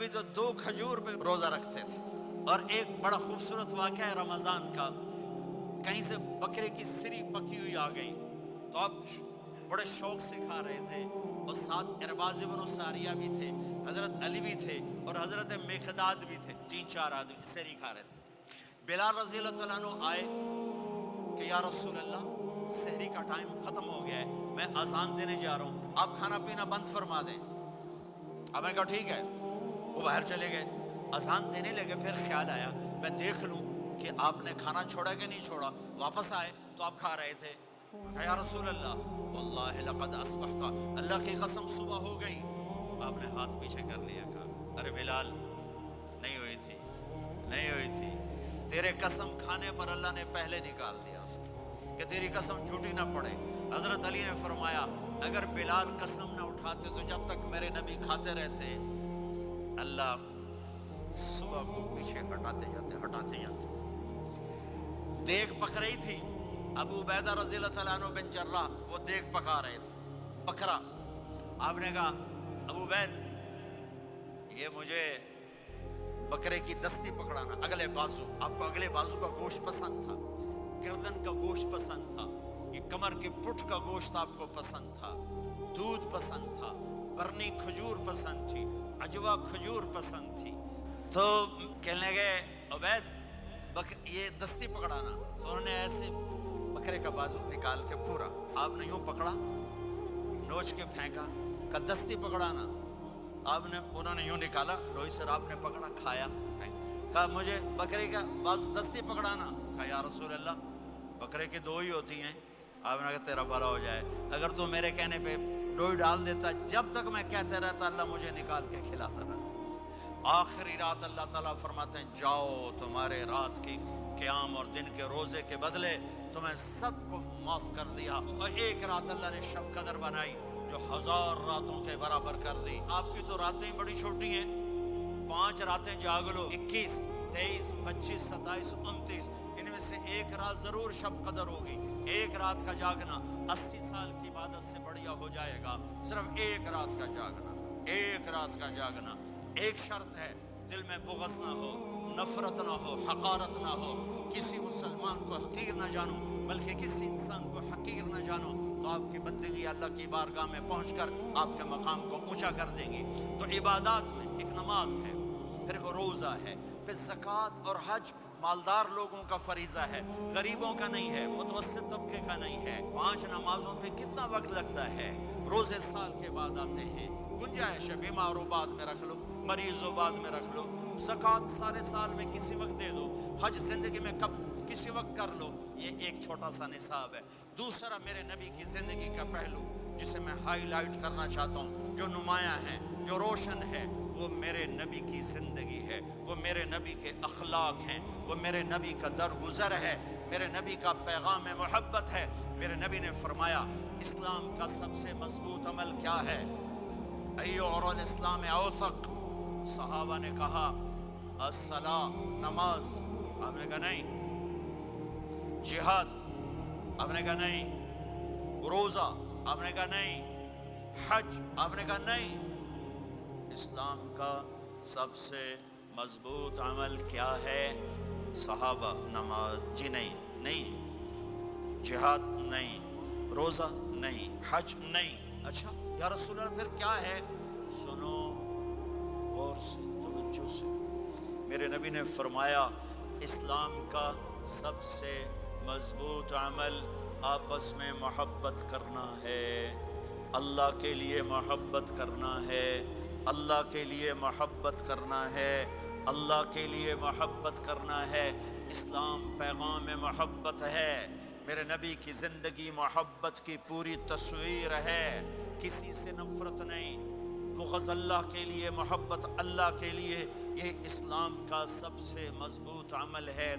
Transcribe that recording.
نبی تو 2 کھجور پہ روزہ رکھتے تھے۔ اور ایک بڑا خوبصورت واقعہ ہے رمضان کا، کہیں سے بکرے کی سری پکی ہوئی آ گئی تو اب بڑے شوق سے کھا رہے تھے، اور ساتھ ارباز بن ساریہ بھی تھے، حضرت علی بھی تھے اور حضرت مقداد بھی تھے، 3-4 آدمی سری کھا رہے تھے۔ بلال رضی اللہ تعالیٰ عنہ آئے کہ یا رسول اللہ سحری کا ٹائم ختم ہو گیا ہے، میں اذان دینے جا رہا ہوں، آپ کھانا پینا بند فرما دیں۔ اب میں کہا ٹھیک ہے، وہ باہر چلے گئے، اذان دینے لگے، پھر خیال آیا میں دیکھ لوں کہ آپ نے کھانا چھوڑا کہ نہیں چھوڑا۔ واپس آئے تو آپ کھا رہے تھے۔ کہا یا رسول اللہ واللہ لقد اصبحت، اللہ کی قسم صبح ہو گئی۔ آپ نے ہاتھ پیچھے کر لیا، کہا ارے بلال نہیں ہوئی تھی، نہیں ہوئی تھی، تیرے قسم کھانے پر اللہ نے پہلے نکال دیا اس کو کہ تیری قسم جھوٹی نہ پڑے۔ حضرت علی نے فرمایا اگر بلال قسم نہ اٹھاتے تو جب تک میرے نبی کھاتے رہتے اللہ صبح کو پیچھے ہٹاتے جاتے۔ دیگ پک رہی تھی، ابو عبیدہ رضی اللہ تعالیٰ عنہ بن جراح وہ دیگ پکا رہے تھے، بکرا۔ آپ نے کہا ابو عبید یہ مجھے بکرے کی دستی پکڑانا، اگلے بازو، آپ کو اگلے بازو کا گوشت پسند تھا، گردن کا گوشت پسند تھا، یہ کمر کے پٹھ کا گوشت آپ کو پسند تھا، دودھ پسند تھا، برنی کھجور پسند تھی، عجوا کھجور پسند تھی۔ تو کہنے گئے عبید یہ دستی پکڑانا، تو انہوں نے ایسے بکرے کا بازو نکال کے پورا آپ نے یوں پکڑا، نوچ کے پھینکا، کہا دستی پکڑانا، انہوں نے یوں نکالا ڈوئی سے، آپ نے پکڑا کھایا، کہا مجھے بکرے کا بازو دستی پکڑانا۔ کہا یا رسول اللہ بکرے کی 2 ہی ہوتی ہیں۔ آپ نے کہا تیرا بھلا ہو جائے، اگر تو میرے کہنے پہ ڈوئی ڈال دیتا، جب تک میں کہتے رہتا اللہ مجھے نکال کے کھلاتا رہتا۔ آخری رات اللہ تعالیٰ فرماتے ہیں جاؤ تمہارے رات کی قیام اور دن کے روزے کے بدلے تمہیں سب کو معاف کر دیا، اور ایک رات اللہ نے شب قدر بنائی جو 1000 راتوں کے برابر کر دی۔ آپ کی تو راتیں بڑی چھوٹی ہیں، 5 راتیں جاگ لو، 21، 23، 25، 27، 29، ان میں سے ایک رات ضرور شب قدر ہوگی۔ ایک رات کا جاگنا 80 سال کی عبادت سے بڑھیا ہو جائے گا، صرف ایک رات کا جاگنا، ایک رات کا جاگنا۔ ایک شرط ہے دل میں بغض نہ ہو، نفرت نہ ہو، حقارت نہ ہو، کسی مسلمان کو حقیر نہ جانو بلکہ کسی انسان کو حقیر نہ جانو، تو آپ کی بندگی اللہ کی بارگاہ میں پہنچ کر آپ کے مقام کو اونچا کر دیں گی۔ تو عبادات میں ایک نماز ہے، پھر ایک روزہ ہے، پھر زکوٰۃ اور حج مالدار لوگوں کا فریضہ ہے، غریبوں کا نہیں ہے، متوسط طبقے کا نہیں ہے۔ 5 نمازوں پہ کتنا وقت لگتا ہے؟ روزے سال کے بعد آتے ہیں، گنجائش ہے، بیمار ہو بعد میں رکھ لو، مریض ہو بعد میں رکھ لو، زکوٰۃ سارے سال میں کسی وقت دے دو، حج زندگی میں کب کسی وقت کر لو، یہ ایک چھوٹا سا نصاب ہے۔ دوسرا میرے نبی کی زندگی کا پہلو جسے میں ہائی لائٹ کرنا چاہتا ہوں، جو نمایاں ہے، جو روشن ہے، وہ میرے نبی کی زندگی ہے، وہ میرے نبی کے اخلاق ہیں، وہ میرے نبی کا درگزر ہے، میرے نبی کا پیغام محبت ہے۔ میرے نبی نے فرمایا اسلام کا سب سے مضبوط عمل کیا ہے؟ ایو اور الاسلام اوثق۔ صحابہ نے کہا الصلاۃ، نماز، آپ نے کہا نہیں۔ جہاد، آپ نے کہا نہیں۔ روزہ، آپ نے کہا نہیں۔ حج، آپ نے کہا نہیں۔ اسلام کا سب سے مضبوط عمل کیا ہے؟ صحابہ، نماز، جی نہیں۔ جہاد نہیں، روزہ نہیں، حج نہیں۔ اچھا یا رسول اللہ پھر کیا ہے؟ سنو غور سے، توجہ سے۔ میرے نبی نے فرمایا اسلام کا سب سے مضبوط عمل آپس میں محبت کرنا ہے، اللہ کے لیے محبت کرنا ہے، اللہ کے لیے محبت کرنا ہے، اللہ کے لیے محبت کرنا ہے۔ اسلام پیغام محبت ہے، میرے نبی کی زندگی محبت کی پوری تصویر ہے، کسی سے نفرت نہیں، بغض اللہ کے لیے، محبت اللہ کے لیے، یہ اسلام کا سب سے مضبوط عمل ہے۔